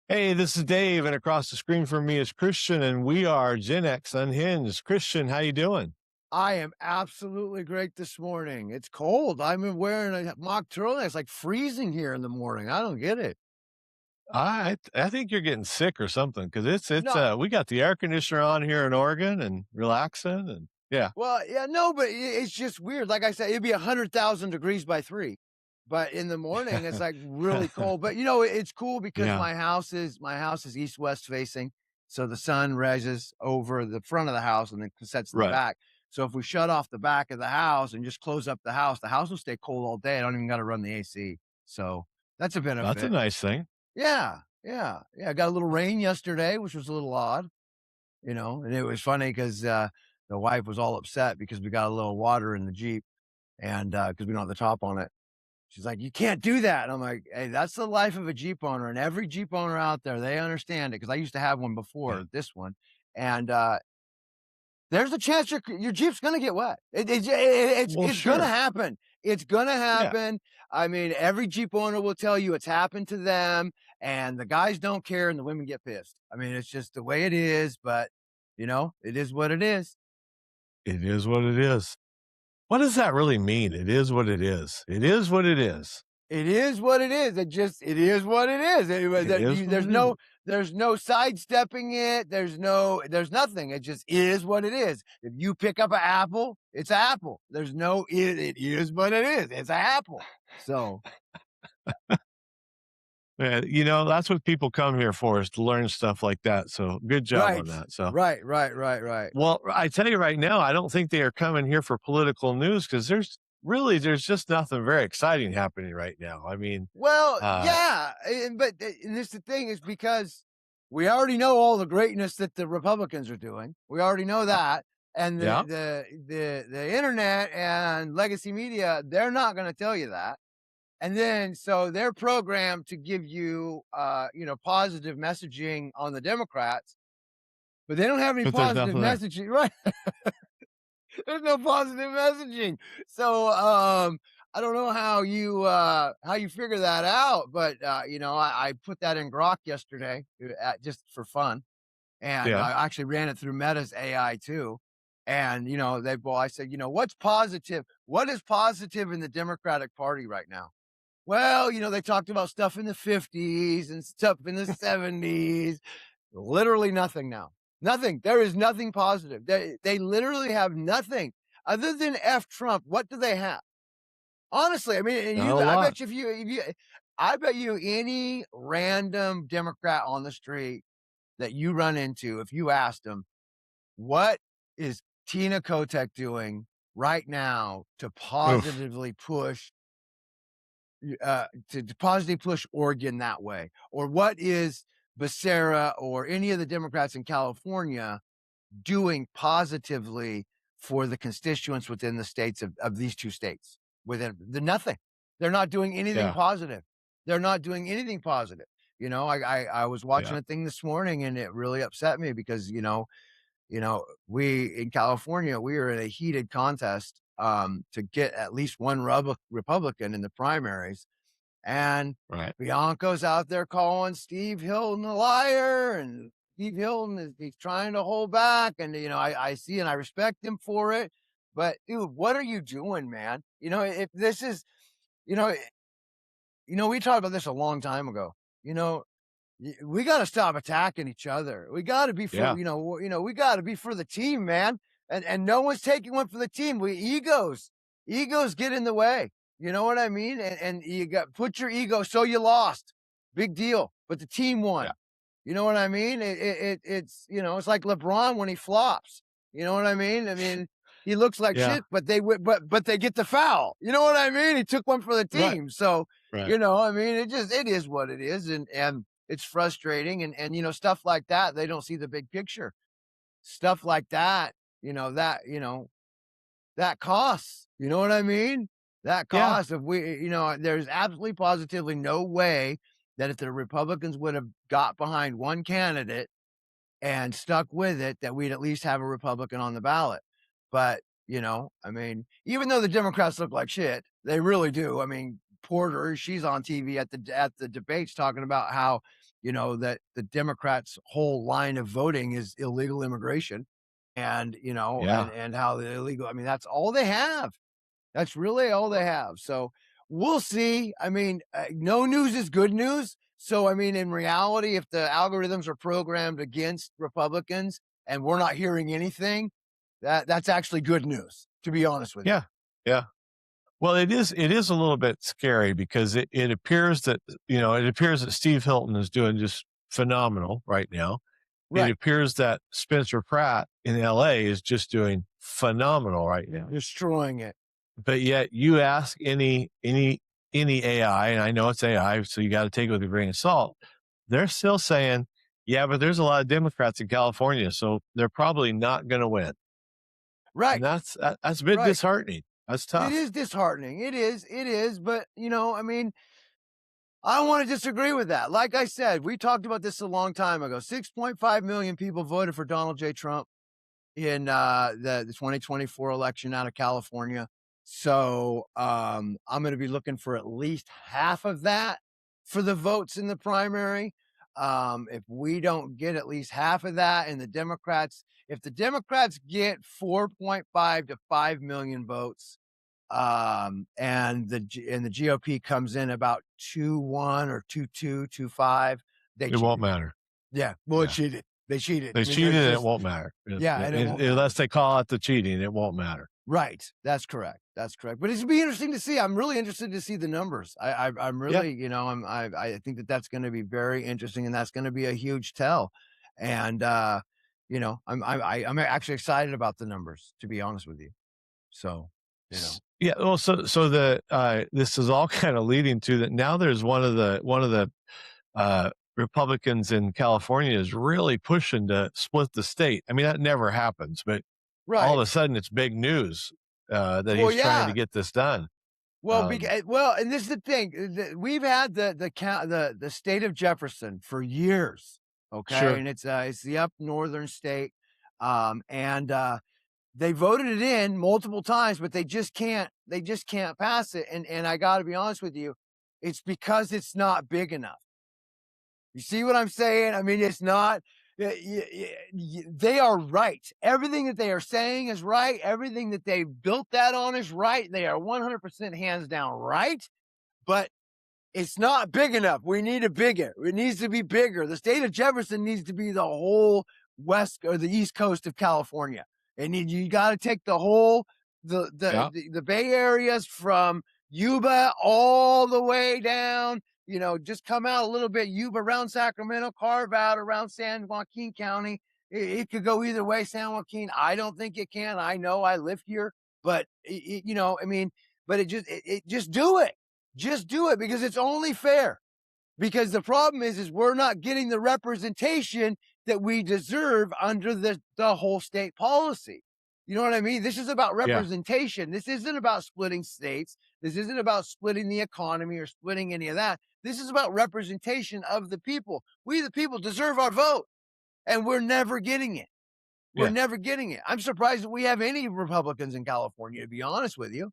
Hey, this is Dave, and across the screen from me is Christian, and we are Gen X Unhinged. Christian, how you doing? I am absolutely great this morning. It's cold. I'm wearing a mock turtleneck. It's like freezing here in the morning. I don't get it. I think you're getting sick or something because it's No, we got the air conditioner on here in Oregon and relaxing and yeah. well, yeah, no, but it's just weird. Like I said, it'd be 100,000 degrees by 3, but in the morning it's like really cold. But it's cool because Yeah, my house is east-west facing, so the sun rises over the front of the house and then sets in the right. back. So if we shut off the back of the house and just close up the house will stay cold all day. I don't even got to run the AC. So that's a That's a benefit. nice thing. Yeah, yeah, yeah. Got a little rain yesterday, which was a little odd, and it was funny because the wife was all upset because we got a little water in the Jeep and because we don't have the top on it. She's like, "You can't do that." And I'm like, "Hey, that's the life of a Jeep owner, and every Jeep owner out there, they understand it because I used to have one before Yeah. this one, and there's a chance your Jeep's gonna get wet. It's Well, it's gonna sure. happen. It's gonna Yeah, happen. I mean, every Jeep owner will tell you it's happened to them, and the guys don't care, and the women get pissed. I mean, it's just the way it is, but, it is what it is. it is what it is. What does that really mean? It is what it is. It is what it is. It is what it is. It is what it is. It is what There's it is. no sidestepping it. There's nothing. It just is what it is. If you pick up an apple, it's an apple. There's no it is what it is. It's an apple. So, Yeah, that's what people come here for is to learn stuff like that. So good job right. on that. So Right. well, I tell you right now, I don't think they are coming here for political news because there's just nothing very exciting happening right now. I mean, Well, uh, yeah, and this the thing is because we already know all the greatness that the Republicans are doing. We already know uh, that, and yeah, the internet and legacy media, they're not going to tell you that. And then so they're programmed to give you, positive messaging on the Democrats, but they don't have any but there's positive nothing there. messaging, right? There's no positive messaging. So, I don't know how you figure that out, but, I put that in Grok yesterday, just for fun, and Yeah, I actually ran it through Meta's AI too. And, I said, "What's positive? What is positive in the Democratic Party right now?" Well, they talked about stuff in the '50s and stuff in the '70s. Literally nothing now. Nothing. There is nothing positive. They literally have nothing other than F Trump. What do they have? Honestly, I mean, and not a I lot. bet you I bet you any random Democrat on the street that you run into, if you asked them, what is Tina Kotek doing right now to Oof. positively push to positively push Oregon that way? Or what is Becerra or any of the Democrats in California doing positively for the constituents within the states of these two states? Within the nothing. They're not doing anything Yeah, positive. They're not doing anything positive. I was watching yeah, a thing this morning and it really upset me because we in California, we are in a heated contest to get at least one Republican in the primaries. And right. Bianco's out there calling Steve Hilton a liar, and Steve Hilton he's trying to hold back. And I see and I respect him for it. But dude, what are you doing, man? If this is, you know, we talked about this a long time ago. You know, we got to stop attacking each other. We got to be for Yeah, we got to be for the team, man. And no one's taking one for the team. We egos get in the way. You know what I mean? And you got put your ego. So you lost, big deal. But the team yeah, won. You know what I mean? It's it's like LeBron when he flops. You know what I mean? I mean, he looks like yeah. shit, but but they get the foul. You know what I mean? He took one for the Right, team. So, right. I mean, it is what it is. And it's frustrating. And stuff like that, they don't see the big picture. Stuff like that, that costs. You know what I mean? That Yeah. costs. If there's absolutely positively no way that if the Republicans would have got behind one candidate and stuck with it, that we'd at least have a Republican on the ballot. But, I mean, even though the Democrats look like shit, they really do. I mean, Porter, she's on TV at the debates talking about how, that the Democrats' whole line of voting is illegal immigration and, Yeah. and how the illegal, I mean, that's all they have. That's really all they have. So we'll see. I mean, no news is good news. So, I mean, in reality, if the algorithms are programmed against Republicans and we're not hearing anything, that's actually good news, to be honest with you. Yeah. Yeah. Well, it is a little bit scary because it appears that, it appears that Steve Hilton is doing just phenomenal right now. It Right. appears that Spencer Pratt in LA is just doing phenomenal right now. Destroying it. But yet you ask any AI, and I know it's AI, so you gotta take it with a grain of salt. They're still saying, "Yeah, but there's a lot of Democrats in California, so they're probably not gonna win." And Right. that's a bit Right. disheartening. That's It tough. is disheartening. It is. It is. But, I mean, I want to disagree with that. Like I said, we talked about this a long time ago. 6.5 million people voted for Donald J. Trump in the 2024 election out of California. So I'm going to be looking for at least half of that for the votes in the primary. If we don't get at least half of that, and if the Democrats get 4.5 to 5 million votes, and the GOP comes in about 2-1 or 2-2, 2-5, they It won't cheated. matter. Yeah, well, it Yeah. cheated. They cheated. They I mean, cheated, there's and it just won't matter. yeah, and it won't Unless matter. they call out the cheating, it won't matter. Right. That's correct. That's correct. But it'd be interesting to see. I'm really interested to see the numbers. I'm Yeah. really, I think that that's going to be very interesting, and that's going to be a huge tell. And I'm actually excited about the numbers, to be honest with you. So, you know, Yeah, well, so this is all kinda leading to that now there's one of the Republicans in California is really pushing to split the state. I mean, that never happens, but all of right. a sudden it's big news, that Well, he's trying to yeah. get this done. Well, Um, and this is the thing. We've had the state of Jefferson for years, okay, sure, and it's the up northern state, and they voted it in multiple times, but they just can't pass it. And I got to be honest with you, it's because it's not big enough. You see what I'm saying? I mean, it's not. They are right. Everything that they are saying is right. Everything that they built that on is right. They are 100% hands down right. But it's not big enough. We need it bigger. It needs to be bigger. The state of Jefferson needs to be the whole west or the east coast of California. You got to take the whole yeah, the Bay Areas from Yuba all the way down. Just come out a little bit Yuba around Sacramento, carve out around San Joaquin County. It could go either way. San Joaquin, I don't think it can. I know I live here, but I mean, but just do it. Just do it because it's only fair. Because the problem is we're not getting the representation that we deserve under the whole state policy. You know what I mean? This is about yeah, representation. This isn't about splitting states. This isn't about splitting the economy or splitting any of that. This is about representation of the people. We, the people, deserve our vote, and we're never getting it. We're yeah, never getting it. I'm surprised that we have any Republicans in California, to be honest with you.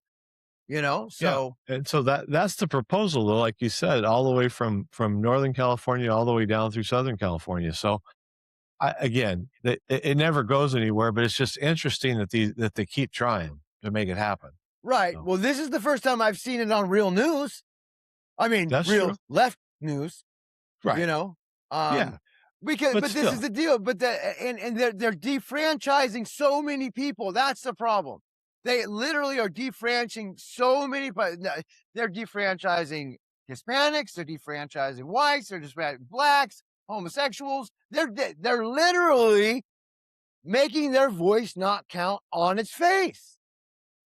yeah, So and so that's the proposal though, like you said, all the way from Northern California all the way down through Southern California, so again, it never goes anywhere, but it's just interesting that they keep trying to make it happen. right. So Well, this is the first time I've seen it on real news. I mean, that's real true. left news, you Right. know? Um, Yeah, but but this is still. the deal. But and they're defranchising so many people. That's the problem. They literally are defranchising so many, but they're defranchising Hispanics, they're defranchising whites, they're defranchising blacks, homosexuals. They're literally making their voice not count on its face.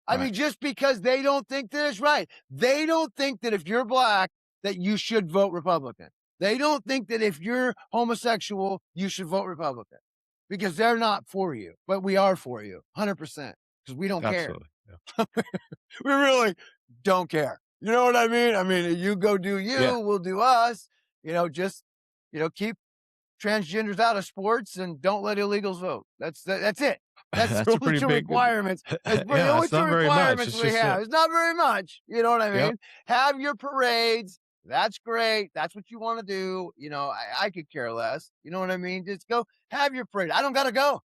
I Right. mean, just because they don't think that it's right. They don't think that if you're black, that you should vote Republican. They don't think that if you're homosexual, you should vote Republican because they're not for you, but we are for you 100% because we don't care. Absolutely. Yeah. We really don't care. You know what I mean? I mean, you go do Yeah. you, we'll do us. Just keep transgenders out of sports and don't let illegals vote. That's it. That's That's the a only pretty two big requirements. That's the yeah, only it's two not very much. requirements It's we just have. a It's not very much. You know what I yep. mean? Have your parades. That's great. That's what you want to do. I could care less. You know what I mean? Just go have your parade. I don't got to go.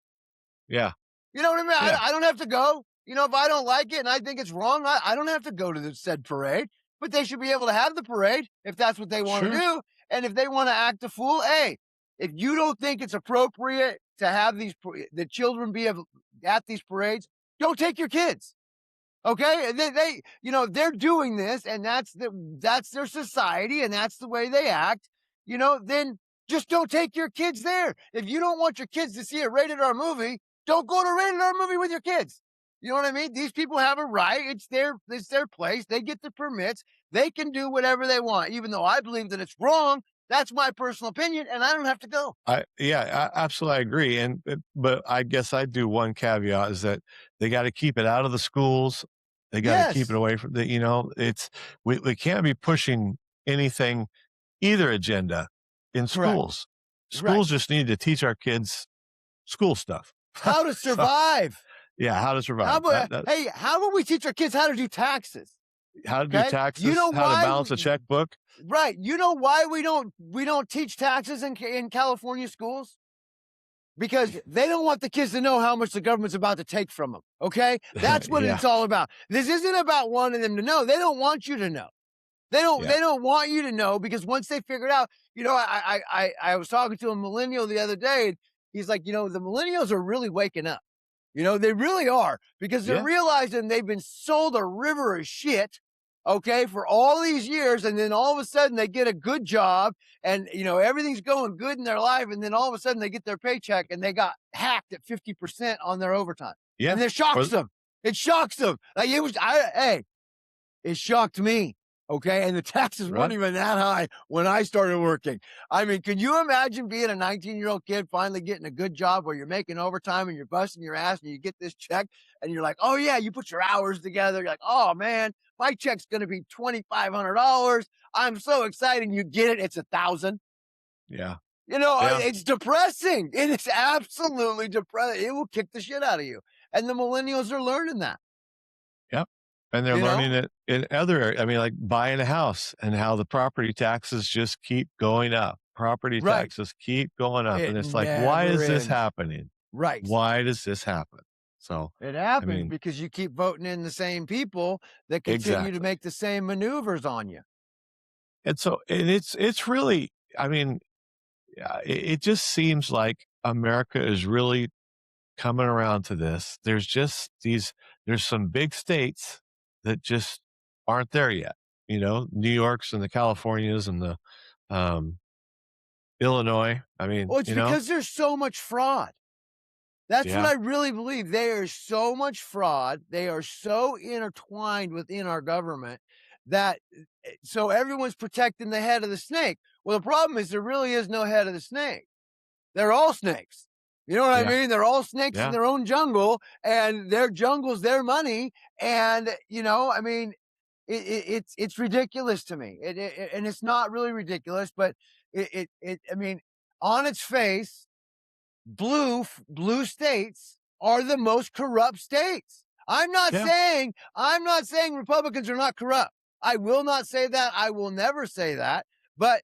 Yeah. You know what I mean? Yeah. I don't have to go. If I don't like it and I think it's wrong, I don't have to go to the said parade. But they should be able to have the parade if that's what they want to Sure. do. And if they want to act a fool, hey, if you don't think it's appropriate to have the children be at these parades, don't take your kids. Okay, they're doing this, and that's their society, and that's the way they act. Then just don't take your kids there. If you don't want your kids to see a rated R movie, don't go to a rated R movie with your kids. You know what I mean? These people have a right. It's their place. They get the permits. They can do whatever they want, even though I believe that it's wrong. That's my personal opinion, and I don't have to go. Absolutely, I agree, but I guess I do one caveat is that they gotta keep it out of the schools. They gotta keep it Yes, away from it's we can't be pushing anything, either agenda in correct. schools. Right. Schools just need to teach our kids school stuff. How to So, survive. yeah, how to How survive. about hey? How about we teach our kids how to do taxes? How to do Okay. You taxes, know how to why balance a checkbook. right. You know why we don't teach taxes in California schools? Because they don't want the kids to know how much the government's about to take from them. Okay? That's what Yeah, it's all about. This isn't about wanting them to know. They don't want you to know. They don't yeah, they don't want you to know because once they figure it out, I was talking to a millennial the other day, and he's like, the millennials are really waking up. They really are because they're yeah, realizing they've been sold a river of shit, okay, for all these years. And then all of a sudden they get a good job and, everything's going good in their life. And then all of a sudden they get their paycheck and they got hacked at 50% on their overtime. yeah, And it or shocks them. It shocks them. Like hey, it shocked me. Okay. And the taxes weren't right? even that high when I started working. I mean, can you imagine being a 19-year-old kid finally getting a good job where you're making overtime and you're busting your ass and you get this check and you're like, oh, yeah, you put your hours together. You're like, oh, man, my check's going to be $2,500. I'm so excited. You get it. It's 1,000. Yeah, yeah, It's depressing. It is absolutely depressing. It will kick the shit out of you. And the millennials are learning that, yep, and they're you learning know? it in I mean, like buying a house and how the property taxes just keep going up. Property Right. taxes keep going up, and It it's like, "Why never is this ends. happening? Right. Why does this happen?" So, It I happens mean, because you keep voting in the same people that continue to exactly, make the same maneuvers on you. and it's really I mean, it just seems like America is really coming around to this. There's some big states that just aren't there yet, New York's and the Californias and the, um, Illinois. I mean, Well, it's because there's so much fraud. That's what yeah, I really believe. There is so much fraud. They are so intertwined within our government that so everyone's protecting the head of the snake. Well, the problem is there really is no head of the snake. They're all snakes. You know what I yeah, mean? They're all snakes in yeah, their own jungle, and their jungle's their money. And I mean, it's ridiculous to me. And it's not really ridiculous, but I mean, on its face, blue states are the most corrupt states. yeah, I'm not saying Republicans are not corrupt. I will not say that. I will never say that. But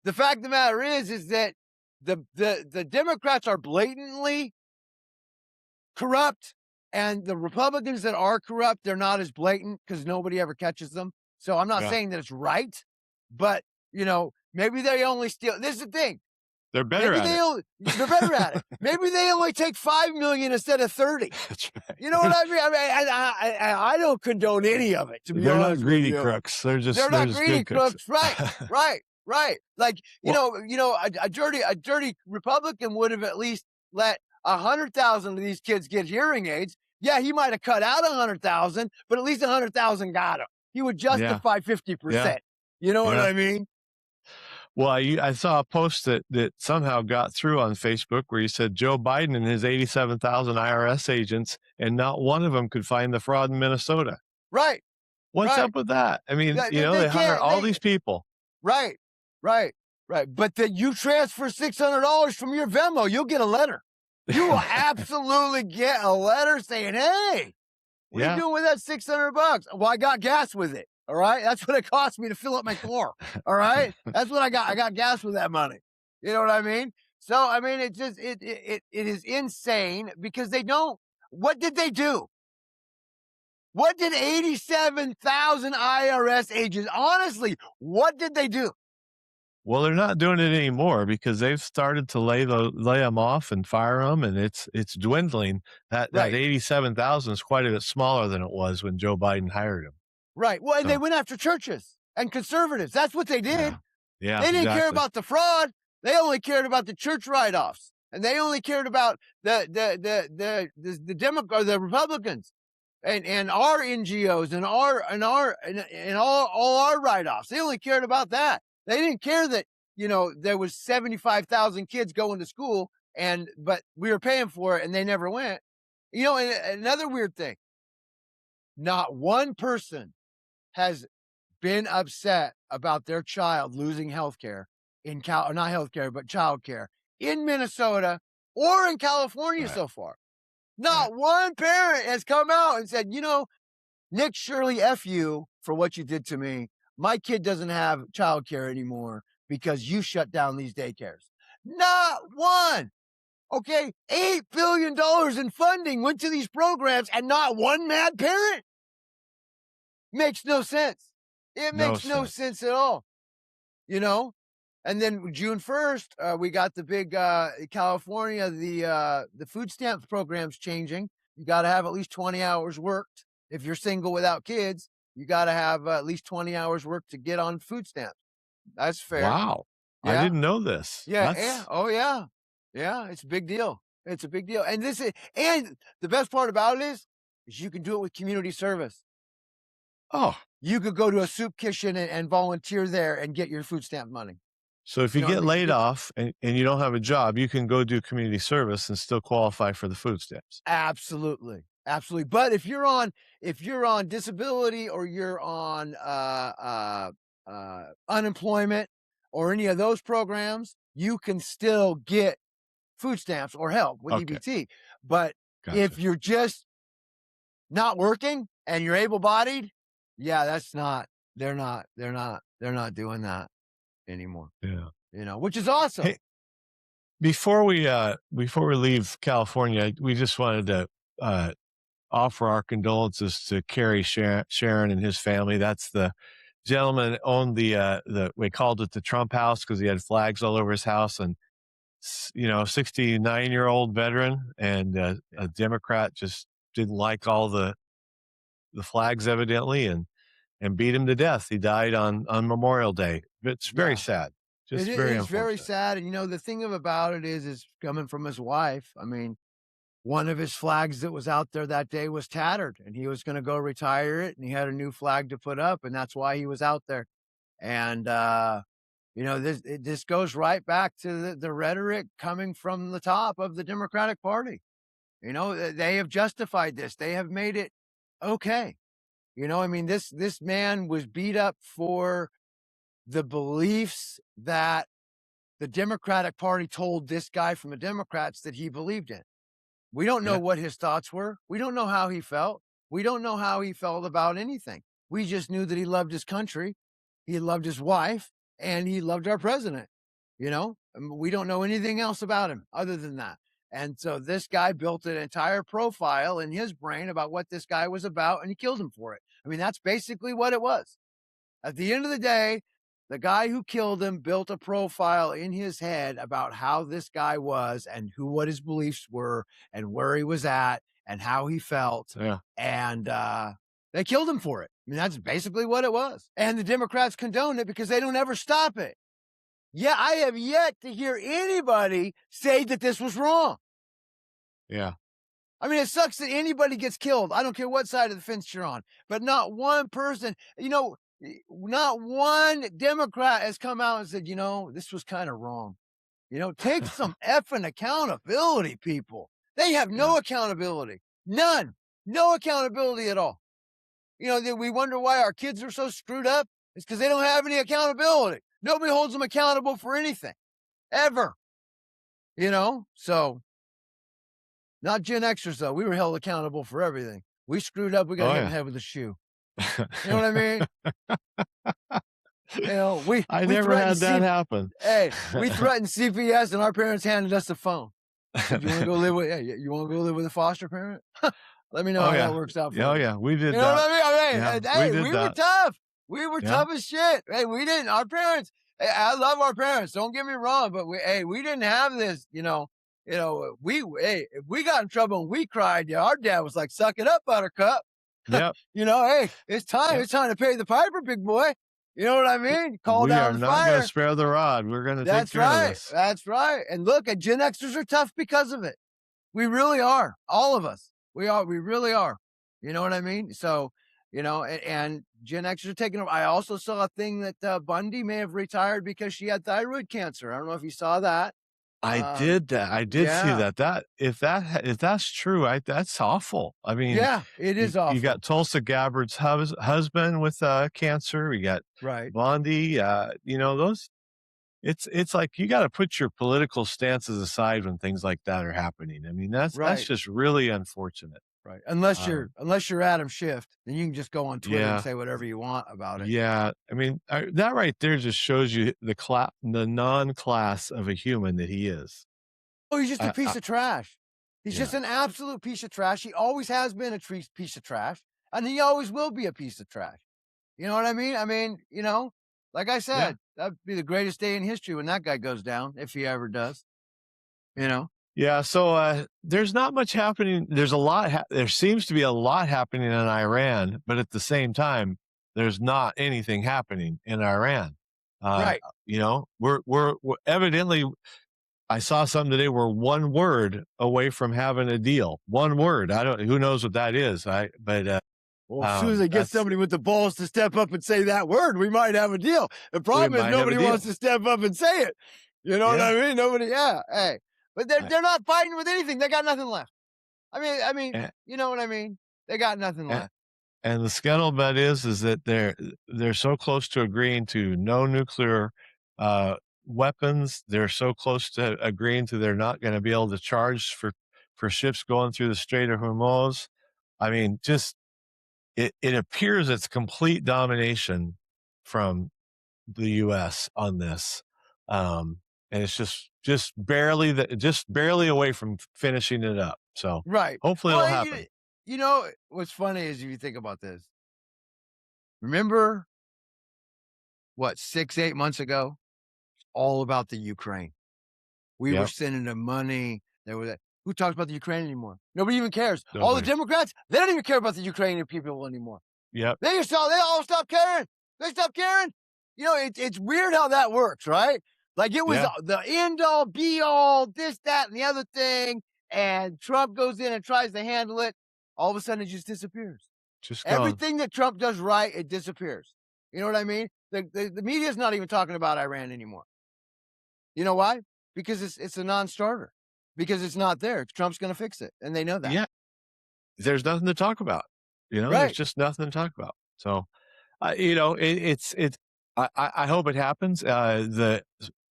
the fact of the matter is that the Democrats are blatantly corrupt, and the Republicans that are corrupt, they're not as blatant because nobody ever catches them. So I'm not yeah. saying that it's right, but maybe they only steal. This is the thing. They're better at it. They're better at it. Maybe they only take 5 million instead of 30. That's right. You know what I mean? I mean, I don't condone any of it, to be They're not honest with greedy you. crooks. They're They're not just greedy good cooks. crooks, right? Right, right. Like Well, a dirty Republican would have at least let 100,000 of these kids get hearing aids. Yeah, he might have cut out 100,000, but at least 100,000 got him. He would yeah, justify yeah, 50%. You know what yeah. I mean? Well, I saw a post that somehow got through on Facebook where he said Joe Biden and his 87,000 IRS agents, and not one of them could find the fraud in Minnesota. Right, What's right. up with that? I mean, Yeah, they they hire can't. all these people. Right, right, right. But that you transfer $600 from your Venmo, you'll get a letter. You will absolutely get a letter saying, "Hey, what are you Yeah, doing with that $600? Well, I got gas with it." All right. That's what it cost me to fill up my car. All right. That's what I got. I got gas with that money. You know what I mean? So I mean, it just it is insane because they don't. What did they do? What did 87,000 IRS agents, honestly, what did they do? Well, they're not doing it anymore because they've started to lay them off and fire them, and it's dwindling. That Right, 87,000 is quite a bit smaller than it was when Joe Biden hired him. right. Well, and they So, went after churches and conservatives. That's what they yeah. did. Yeah, They didn't care exactly. about the fraud. They only cared about the church write-offs, and they only cared about the Democrat or the Republicans and our NGOs and and all our write-offs. They only cared about that. They didn't care that, there was 75,000 kids going to school but we were paying for it and they never went. And another weird thing, not one person has been upset about their child losing health care in Cal, or not health care, but child care in Minnesota or in California Right, so far. right. Not one parent has come out and said, Nick Shirley, F you for what you did to me. My kid doesn't have childcare anymore because you shut down these daycares. Not one. Okay. $8 billion in funding went to these programs and not one mad parent. Makes no sense. It No makes no sense. sense at all, you know? And then June 1st, we got the big California, the food stamps program's changing. You got to have at least 20 hours worked. If you're single without kids, you got to have at least 20 hours worked to get on food stamps. That's fair. Wow. I Yeah. didn't know this. Yeah. Yeah. That's Oh, yeah. Yeah. It's a big deal. It's a big deal. And the best part about it is you can do it with community service. oh, You could go to a soup kitchen and volunteer there and get your food stamp money. so if you At get least laid get off and you don't have a job, you can go do community service and still qualify for the food stamps. absolutely, absolutely. But if you're on disability or you're on unemployment or any of those programs, you can still get food stamps or help with Okay, EBT. But if gotcha. you're just not working and you're able-bodied, yeah, that's not. They're not doing that anymore. Yeah. Which is awesome. Hey, before we leave California, we just wanted to, uh, offer our condolences to Kerry Sharon and his family. That's the gentleman that owned the we called it the Trump house because he had flags all over his house, and 69-year-old veteran and a Yeah, Democrat just didn't like all the flags evidently and beat him to death. He died on Memorial Day. It's very yeah. sad. It Just very is very unfortunate. sad, and, the thing about it is coming from his wife. I mean, one of his flags that was out there that day was tattered, and he was gonna go retire it, and he had a new flag to put up, and that's why he was out there. And, this goes right back to the rhetoric coming from the top of the Democratic Party. They have justified this. They have made it okay. I mean, this man was beat up for the beliefs that the Democratic Party told this guy from the Democrats that he believed in. We don't know Yeah, what his thoughts were. We don't know how he felt. We don't know how he felt about anything. We just knew that he loved his country, he loved his wife, and he loved our president. We don't know anything else about him other than that. And so this guy built an entire profile in his brain about what this guy was about, and he killed him for it. I mean, that's basically what it was. At the end of the day, the guy who killed him built a profile in his head about how this guy was and what his beliefs were and where he was at and how he felt. yeah. And they killed him for it. I mean, that's basically what it was. And the Democrats condone it because they don't ever stop it. Yeah, I have yet to hear anybody say that this was wrong. Yeah. I mean, it sucks that anybody gets killed. I don't care what side of the fence you're on, but not one person, not one Democrat has come out and said, this was kind of wrong. Take some effing accountability, people. They have Yeah. no accountability. None. No accountability at all. We wonder why our kids are so screwed up. It's because they don't have any accountability. Nobody holds them accountable for anything, ever. So not Gen Xers, though. We were held accountable for everything. We screwed up, we got Oh, hit in the yeah. head with a shoe. You know what I mean? You know, I we never threatened had that C happen. hey, we threatened CPS and our parents handed us the phone. Said, "You wanna go live with you wanna go live with a foster parent? Let me know Oh, how that yeah. works out Oh, for you." yeah, we You did know what that. I mean? I mean, Yeah, and we hey, did we were that. tough. We were Yeah. tough as shit. Hey, we didn't our parents I love our parents, don't get me wrong, but we didn't have this, if we got in trouble and we cried, yeah, our dad was like, "Suck it up, buttercup." Yep, Hey, yep. it's time to pay the piper, big boy. You know what I mean? Call We down are the not gonna fire. spare the rod. We're gonna take That's care of right. this. That's right. And look, and Gen Xers are tough because of it. We really are. All of us. We are. We really are. You know what I mean? So, and Gen Xers are taking over. I also saw a thing that Bundy may have retired because she had thyroid cancer. I don't know if you saw that. I Um, did that. I did see yeah. that. If that's true, that's awful. I mean, Yeah. It is you awful. got Tulsa Gabbard's husband with, cancer. We got Right. Blondie, those it's like you gotta put your political stances aside when things like that are happening. I mean, that's Right. just really unfortunate. Right. Um, Unless you're Adam Schiff, then you can just go on Twitter and yeah, say whatever you want about it. yeah. I mean, that right there just shows you the non-class of a human that he is. Oh, he's just a I piece of trash. He's just yeah, an absolute piece of trash. He always has been a piece of trash, and he always will be a piece of trash. You know what I mean? Like I yeah. said, that'd be the greatest day in history when that guy goes down, if he ever does, you know? Yeah, so, there's not much happening. There seems to be a lot happening in Iran, but at the same time, there's not anything happening in Iran. Uh, Right. we're evidently I saw something today, we're one word away from having a deal. One word. I don't who knows what that is. Well, as soon as they get That's somebody with the balls to step up and say that word, we might have a deal. The we problem is might have a nobody wants deal. to step up and say it. You know what Yeah. I mean? Nobody, yeah. Hey, but I they're not fighting with anything. They got nothing left. a You know what I mean? They got nothing a left. and the scuttlebutt is that they're so close to agreeing to no nuclear, uh, weapons. They're so close to agreeing to they're not gonna be able to charge for ships going through the Strait of Hormuz. I mean, just it appears it's complete domination from the US on this. And it's just barely away from finishing it up. So Right. hopefully it'll Well, happen. what's funny is if you think about this. Remember what 6, 8 months ago? All about the Ukraine. We were Yep. sending them money. There was who talks about the Ukraine anymore? Nobody even cares. All the Nobody. Democrats, they don't even care about the Ukrainian people anymore. Yep. They all stopped caring. They stopped caring. It's weird how that works, right? Like it was Yeah. the end all be all, this, that, and the other thing. And Trump goes in and tries to handle it. All of a sudden, it just disappears. Just gone. Everything that Trump does right, it disappears. You know what I mean? The media is not even talking about Iran anymore. You know why? Because it's a non-starter. Because it's not there. Trump's going to fix it, and they know that. Yeah. There's nothing to talk about. There's Right. just nothing to talk about. So, I hope it happens.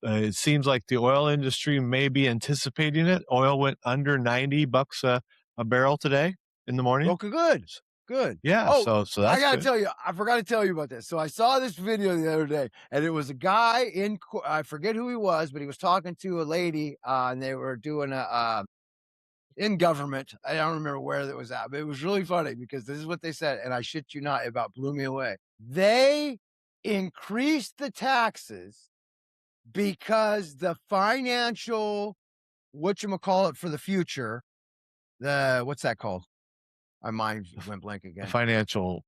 It seems like the oil industry may be anticipating it. Oil went under $90 a barrel today in the morning. Okay, good. Good. Yeah, Oh, so I that's gotta good. tell you, I forgot to tell you about this. So I saw this video the other day, and it was a guy I forget who he was, but he was talking to a lady, and they were doing in government. I don't remember where that was at, but it was really funny because this is what they said, and I shit you not, it about blew me away. They increased the taxes because the financial whatchamacallit for the future, what's that called? My mind went blank The again. financial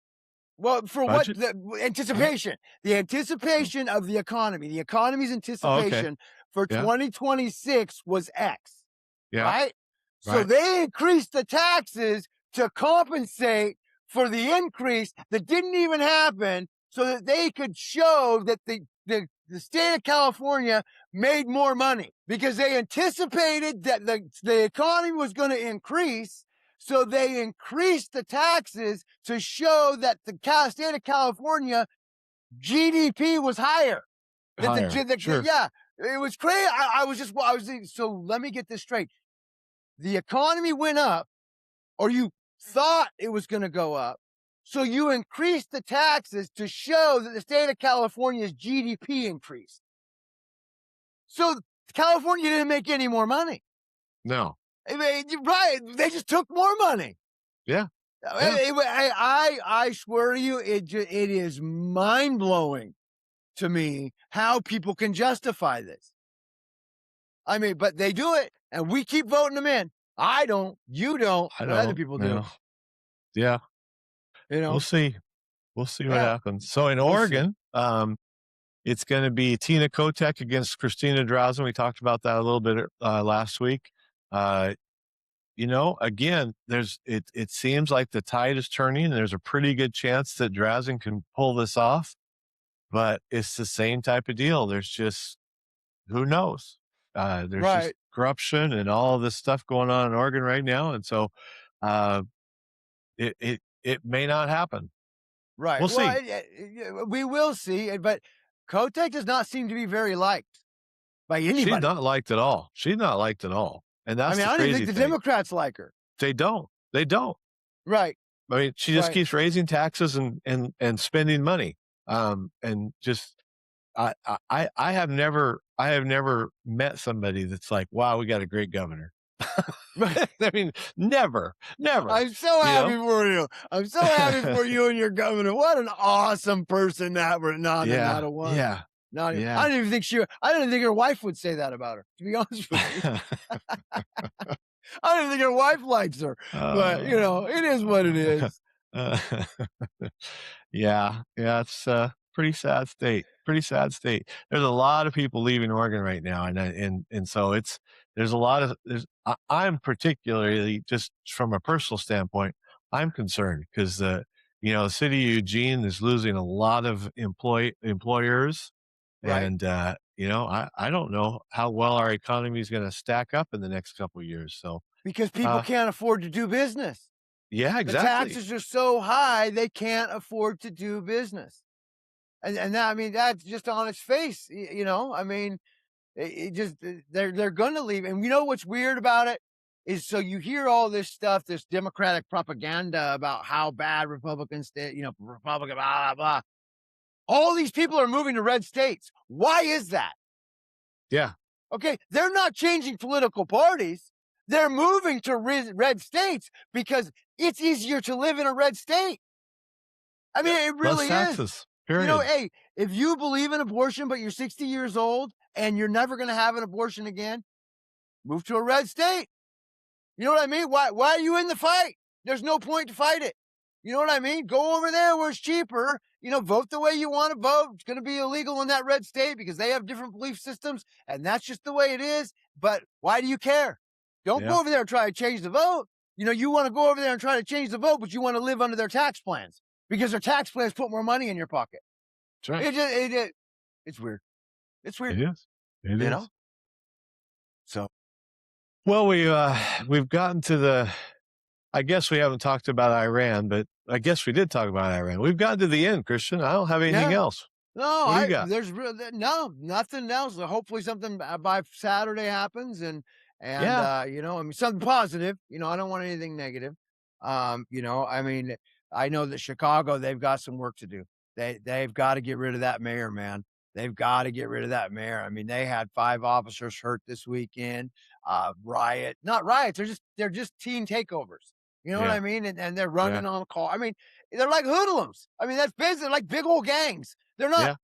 Well, for what budget? the anticipation, the Oh, anticipation of the economy. The economy's oh, okay. anticipation for Yeah, 2026 was X, yeah, right? So right. they increased the taxes to compensate for the increase that didn't even happen so that they could show that the state of California made more money because they anticipated that the economy was going to increase. So they increased the taxes to show that the state of California GDP was higher. That Higher. Sure. yeah, it was crazy. I was thinking, so let me get this straight. The economy went up, or you thought it was going to go up. So you increase the taxes to show that the state of California's GDP increased. So California didn't make any more money. No. I mean, right? They just took more money. Yeah. Yeah. I swear to you, it is mind blowing to me how people can justify this. I mean, but they do it, and we keep voting them in. I don't, you don't, I but other don't people do. know. Yeah. You We'll know? see. We'll see what Yeah, happens. So in we'll see. Oregon, it's gonna be Tina Kotek against Christina Drozen. We talked about that a little bit, last week. Uh, again, it seems like the tide is turning, and there's a pretty good chance that Drozen can pull this off, but it's the same type of deal. There's just who knows? There's just Right, corruption and all this stuff going on in Oregon right now, and so, uh, it may not happen. right. We'll Well, see. we will see. But Kotek does not seem to be very liked by She's anybody. not liked at all. She's not liked at all, and I that's mean, the I don't even crazy think the thing. Democrats like her. They don't. They don't. Right, I mean, she just right. keeps raising taxes and spending money. And just I have never met somebody that's like, wow, we got a great governor. Right. I mean, never, never. I'm so You happy know? for you. I'm so happy for you and your governor. What an awesome person that were not Yeah, a one. yeah, Not even, yeah. I didn't think her wife would say that about her, to be honest with you. I don't think her wife likes her, but it is what it Uh, is. uh, yeah, yeah, it's a pretty sad state. Pretty sad state. There's a lot of people leaving Oregon right now, and so there's a lot of I'm particularly just from a personal standpoint, I'm concerned because the city of Eugene is losing a lot of employers, Right. and I don't know how well our economy is going to stack up in the next couple of years. So Because people uh, can't afford to do business. yeah, The exactly. taxes are so high, they can't afford to do business. And that, I mean, that's just on its face. I mean, it just they're gonna leave. And you know what's weird about it is, so you hear all this stuff, this Democratic propaganda about how bad Republicans did, Republican blah blah blah. All these people are moving to red states. Why is that? Yeah, Okay, they're not changing political parties. They're moving to red states because it's easier to live in a red state. I mean, yep. it Less really is. taxes. Period. Hey, if you believe in abortion, but you're 60 years old and you're never going to have an abortion again, move to a red state. You know what I mean? Why are you in the fight? There's no point to fight it. You know what I mean? Go over there where it's cheaper. Vote the way you want to vote. It's going to be illegal in that red state because they have different belief systems, and that's just the way it is. But why do you care? Don't Yeah, go over there and try to change the vote. You want to go over there and try to change the vote, but you want to live under their tax plans because their tax plans put more money in your pocket. that's right. It's weird. It's weird, It is. It you know? is. So, Well, we've gotten to the. I guess we haven't talked about Iran, but I guess we did talk about Iran. We've gotten to the end, Christian. I don't have anything yeah. else. No, What do you got? no, nothing else. Hopefully something by Saturday happens, and Yeah, I mean, something positive. I don't want anything negative. I mean, I know that Chicago, they've got some work to do. They've got to get rid of that mayor, man. They've got to get rid of that mayor. I mean, they had 5 officers hurt this weekend. Not riots. They're just teen takeovers. You know what yeah, I mean? And they're yeah, running on call. I mean, they're like hoodlums. I mean, that's basically like big old gangs. They're not yeah.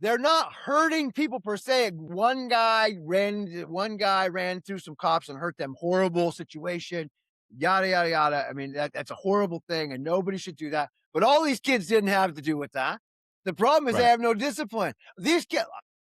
they're not hurting people per se. One guy ran through some cops and hurt them. Horrible situation. Yada yada yada. I mean, that's a horrible thing, and nobody should do that. But all these kids didn't have to do with that. The problem is they Right. have no discipline. These kids,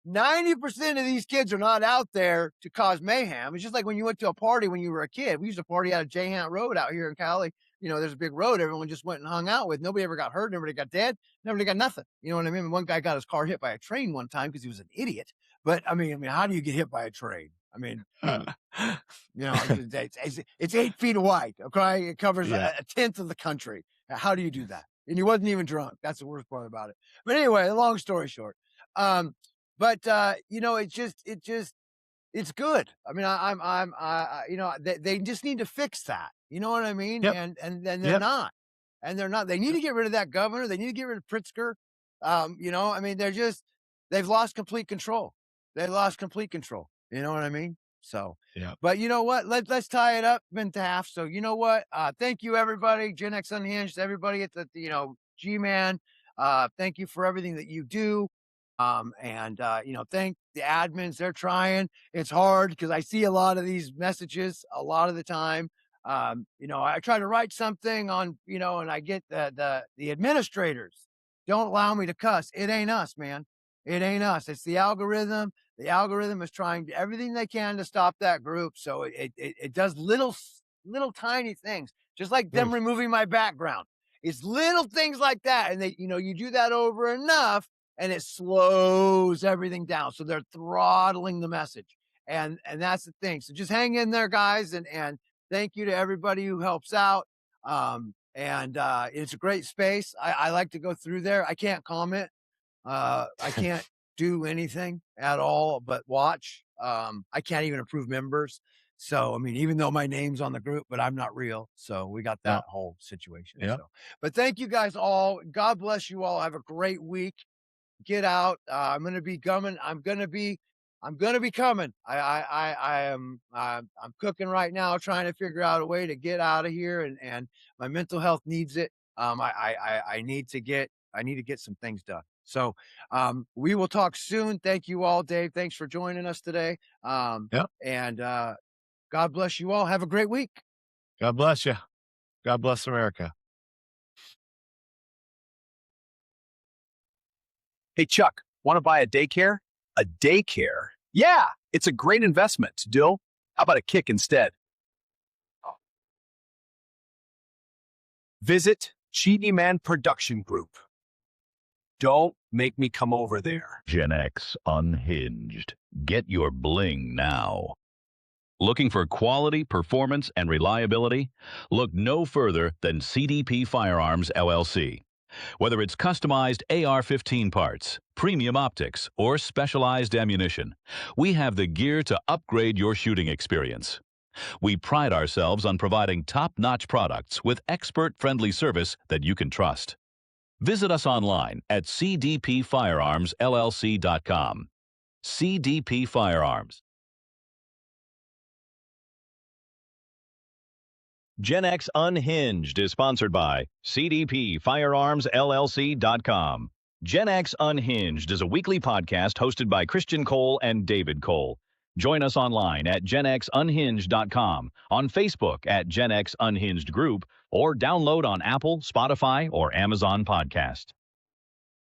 90% of these kids are not out there to cause mayhem. It's just like when you went to a party when you were a kid. We used to party out of Jayhant Road out here in Cali. There's a big road everyone just went and hung out with. Nobody ever got hurt. Nobody got dead. Nobody got nothing. You know what I mean? One guy got his car hit by a train one time because he was an idiot. But I mean, how do you get hit by a train? I mean, it's 8 feet wide. Okay, it covers Yeah. a tenth of the country. How do you do that? And he wasn't even drunk. That's the worst part about it. But anyway, long story short, um, but it's good. I mean, they just need to fix that. You know what I mean? Yep. And then they're Yep. not. and they're not. They need to get rid of that governor. They need to get rid of Pritzker. I mean, they've lost complete control. They lost complete control. You know what I mean? So, Yeah. but you know what? Let's tie it up into half. So you know what? Thank you everybody, Gen X Unhinged, everybody at the G-Man. Thank you for everything that you do. Thank the admins. They're trying. It's hard because I see a lot of these messages a lot of the time. I try to write something and I get the administrators don't allow me to cuss. It ain't us, man. It ain't us. It's the algorithm. The algorithm is trying everything they can to stop that group. So it does little tiny things, just like Mm. them removing my background. It's little things like that. And you do that over enough and it slows everything down. So they're throttling the message. And that's the thing. So just hang in there, guys, and thank you to everybody who helps out. It's a great space. I like to go through there. I can't comment. I can't do anything at all but watch. I can't even approve members. So, I mean, even though my name's on the group, but I'm not real. So we got Yeah. that whole situation. Yeah. So, but thank you guys all. God bless you all. Have a great week. Get out. I'm gonna be coming. I'm gonna be coming. I am. I'm cooking right now, trying to figure out a way to get out of here, and my mental health needs it. I need to get. I need to get some things done. So, we will talk soon. Thank you all, Dave. Thanks for joining us today. Yeah. And God bless you all. Have a great week. God bless you. God bless America. Hey, Chuck, want to buy a daycare? A daycare? Yeah, it's a great investment. Dill, how about a kick instead? Visit Cheaty Man Production Group. Don't make me come over there. Gen X Unhinged. Get your bling now. Looking for quality, performance, and reliability? Look no further than CDP Firearms, LLC. Whether it's customized AR-15 parts, premium optics, or specialized ammunition, we have the gear to upgrade your shooting experience. We pride ourselves on providing top-notch products with expert-friendly service that you can trust. Visit us online at cdpfirearmsllc.com. CDP Firearms. Gen X Unhinged is sponsored by cdpfirearmsllc.com. Gen X Unhinged is a weekly podcast hosted by Christian Cole and David Cole. Join us online at genxunhinged.com, on Facebook at Gen X Unhinged Group, or download on Apple, Spotify, or Amazon Podcast.